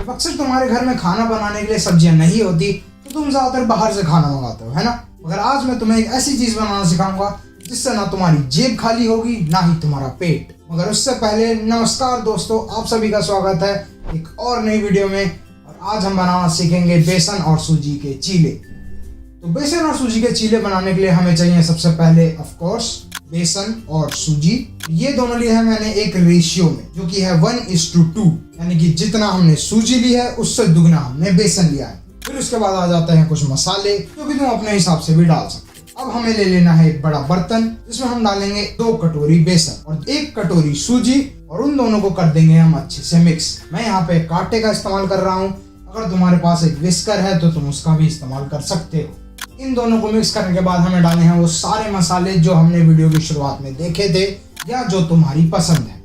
जब अक्सर तुम्हारे घर में खाना बनाने के लिए सब्जियां नहीं होती तो तुम ज्यादातर बाहर से खाना मंगाते हो, है ना। मगर आज मैं तुम्हें एक ऐसी चीज बनाना सिखाऊंगा जिससे ना तुम्हारी जेब खाली होगी ना ही तुम्हारा पेट। मगर उससे पहले नमस्कार दोस्तों, आप सभी का स्वागत है एक और नई वीडियो में। और आज हम बनाना सीखेंगे बेसन और सूजी के चीले। तो बेसन और सूजी के चीले बनाने के लिए हमें चाहिए सबसे पहले ऑफ कोर्स बेसन और सूजी। ये दोनों लिए है मैंने एक रेशियो में, जो कि है 1:2, यानी कि जितना हमने सूजी ली है उससे दुगना हमने बेसन लिया है। फिर उसके बाद आ जाते हैं कुछ मसाले जो कि तुम अपने हिसाब से भी डाल सकते हो। अब हमें ले लेना है एक बड़ा बर्तन जिसमें हम डालेंगे 2 कटोरी बेसन और 1 कटोरी सूजी और उन दोनों को कर देंगे हम अच्छे से मिक्स। मैं यहाँ पे कांटे का इस्तेमाल कर रहा हूँ, अगर तुम्हारे पास एक विस्कर है तो तुम उसका भी इस्तेमाल कर सकते हो। इन दोनों को मिक्स करने के बाद हमें डालने हैं वो सारे मसाले जो हमने वीडियो की शुरुआत में देखे थे या जो तुम्हारी पसंद है।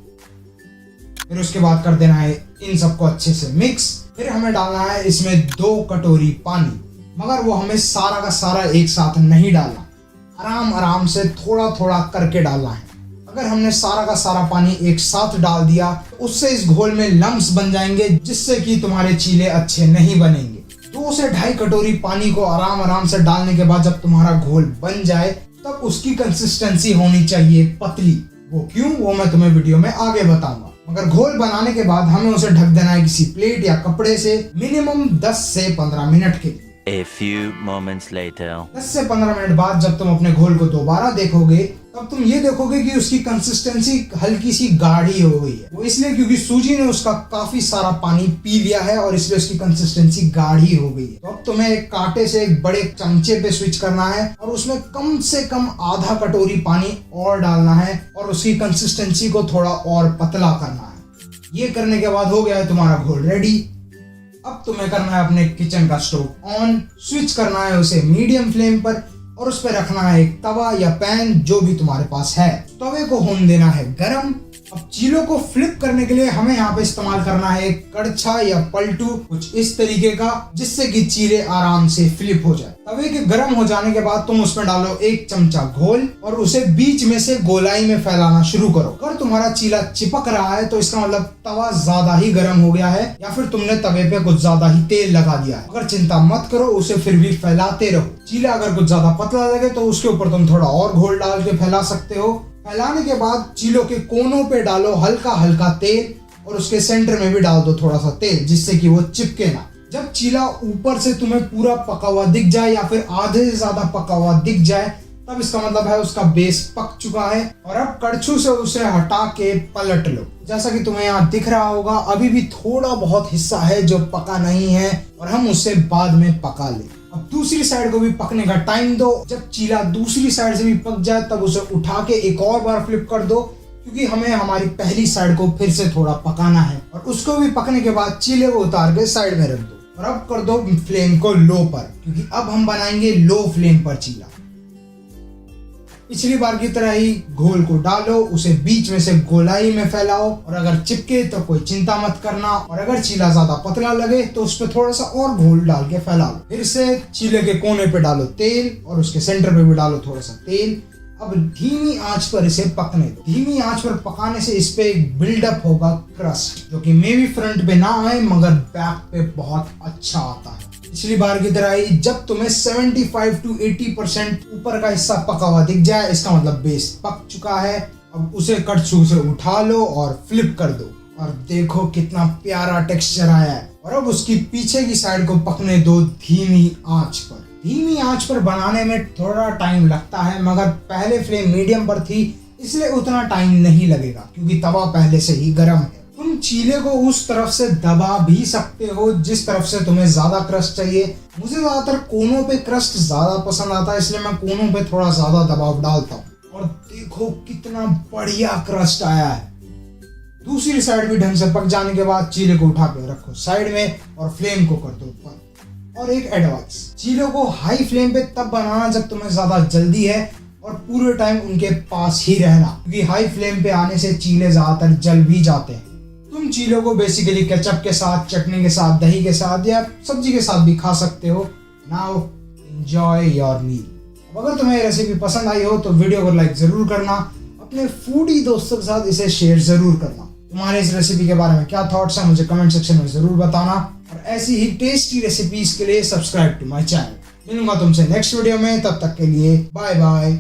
फिर उसके बाद कर देना है इन सबको अच्छे से मिक्स। फिर हमें डालना है इसमें 2 कटोरी पानी, मगर वो हमें सारा का सारा एक साथ नहीं डालना, आराम आराम से थोड़ा थोड़ा करके डालना है। अगर हमने सारा का सारा पानी एक साथ डाल दिया तो उससे इस घोल में लम्स बन जाएंगे जिससे कि तुम्हारे चीले अच्छे नहीं बनेंगे। 2 से 2.5 कटोरी पानी को आराम आराम से डालने के बाद जब तुम्हारा घोल बन जाए तब उसकी कंसिस्टेंसी होनी चाहिए पतली। वो क्यों, वो मैं तुम्हें वीडियो में आगे बताऊंगा। मगर घोल बनाने के बाद हमें उसे ढक देना है किसी प्लेट या कपड़े से मिनिमम 10 से 15 मिनट के लिए। A few moments later. 10 से 15 मिनट बाद जब तुम अपने घोल को दोबारा देखोगे तब तुम ये देखोगे कि उसकी कंसिस्टेंसी हल्की सी गाढ़ी हो गई है। वो इसलिए क्योंकि सूजी ने उसका काफी सारा पानी पी लिया है और इसलिए उसकी कंसिस्टेंसी गाढ़ी हो गई है। तो अब तुम्हें एक कांटे से एक बड़े चमचे पे स्विच करना है और उसमें कम से कम आधा कटोरी पानी और डालना है और उसकी कंसिस्टेंसी को थोड़ा और पतला करना है। ये करने के बाद हो गया है तुम्हारा घोल रेडी। अब तुम्हें करना है अपने किचन का स्टोव ऑन, स्विच करना है उसे मीडियम फ्लेम पर और उस पर रखना है एक तवा या पैन जो भी तुम्हारे पास है। तवे को होने देना है गरम। अब चीलों को फ्लिप करने के लिए हमें यहाँ पे इस्तेमाल करना है एक कड़छा या पलटू, कुछ इस तरीके का, जिससे कि चीले आराम से फ्लिप हो जाए। तवे के गर्म हो जाने के बाद तुम उसमें डालो 1 चमचा घोल और उसे बीच में से गोलाई में फैलाना शुरू करो। अगर तुम्हारा चीला चिपक रहा है तो इसका मतलब तवा ज्यादा ही गर्म हो गया है या फिर तुमने तवे पे कुछ ज्यादा ही तेल लगा दिया है। अगर चिंता मत करो, उसे फिर भी फैलाते रहो। चीला अगर कुछ ज्यादा पतला लगे तो उसके ऊपर तुम थोड़ा और घोल डाल के फैला सकते हो। फैलाने के बाद चीलों के कोनों पे डालो हल्का हल्का तेल और उसके सेंटर में भी डाल दो थोड़ा सा तेल, जिससे कि वो चिपके ना। जब चीला ऊपर से तुम्हें पूरा पका हुआ दिख जाए या फिर आधे से ज्यादा पका हुआ दिख जाए तब इसका मतलब है उसका बेस पक चुका है। और अब कड़छू से उसे हटा के पलट लो। जैसा कि तुम्हें यहाँ दिख रहा होगा अभी भी थोड़ा बहुत हिस्सा है जो पका नहीं है और हम उसे बाद में पका ले। अब दूसरी साइड को भी पकने का टाइम दो। जब चीला दूसरी साइड से भी पक जाए तब उसे उठा के एक और बार फ्लिप कर दो, क्योंकि हमें हमारी पहली साइड को फिर से थोड़ा पकाना है। और उसको भी पकने के बाद चीले को उतार के साइड में रख दो और अब कर दो फ्लेम को लो पर, क्योंकि अब हम बनाएंगे लो फ्लेम पर चीला। पिछली बार की तरह ही घोल को डालो, उसे बीच में से गोलाई में फैलाओ और अगर चिपके तो कोई चिंता मत करना और अगर चीला ज्यादा पतला लगे तो उस पर थोड़ा सा और घोल डाल के फैला लो। फिर से चीले के कोने पे डालो तेल और उसके सेंटर पे भी डालो थोड़ा सा तेल। अब धीमी आंच पर इसे पकने दो। धीमी आंच पर पकाने से इस पे एक बिल्डअप होगा क्रस्ट, जो कि मे भी फ्रंट पे ना आए मगर बैक पे बहुत अच्छा आता है। पिछली बार की तरह ही जब तुम्हें 75 to 80% ऊपर का हिस्सा पका हुआ दिख जाए इसका मतलब बेस पक चुका है। अब उसे कड़छू से उठा लो और फ्लिप कर दो और देखो कितना प्यारा टेक्सचर आया है। और अब उसकी पीछे की साइड को पकने दो धीमी आंच पर। धीमी आंच पर बनाने में थोड़ा टाइम लगता है मगर पहले फ्लेम मीडियम पर थी इसलिए उतना टाइम नहीं लगेगा क्योंकि तवा पहले से ही गर्म है। तुम चीले को उस तरफ से दबा भी सकते हो जिस तरफ से तुम्हें ज्यादा क्रस्ट चाहिए। मुझे ज्यादातर कोनों पे क्रस्ट ज्यादा पसंद आता है इसलिए मैं कोनों पे थोड़ा ज्यादा दबाव डालता हूँ। और देखो कितना बढ़िया क्रस्ट आया है। दूसरी साइड भी ढंग से पक जाने के बाद चीले को उठा के रखो साइड में और फ्लेम को कर दो ऊपर। और एक एडवाइस, चीलों को हाई फ्लेम पे तब बनाना जब तुम्हें ज्यादा जल्दी है और पूरे टाइम उनके पास ही रहना, क्योंकि हाई फ्लेम पे आने से चीले ज्यादातर जल भी जाते हैं। तुम चीलों को बेसिकली केचप के साथ, चटनी के साथ, दही के साथ या सब्जी के साथ भी खा सकते हो। Now enjoy your meal. अगर तुम्हें ये रेसिपी पसंद आई हो तो वीडियो को लाइक जरूर करना, अपने फूडी दोस्तों के साथ इसे शेयर जरूर करना। तुम्हारे इस रेसिपी के बारे में क्या थॉट्स हैं मुझे कमेंट सेक्शन में जरूर बताना, और ऐसी ही टेस्टी रेसिपीज के लिए सब्सक्राइब टू माय चैनल। मिलूंगा तुमसे नेक्स्ट वीडियो में, तब तक के लिए बाय बाय।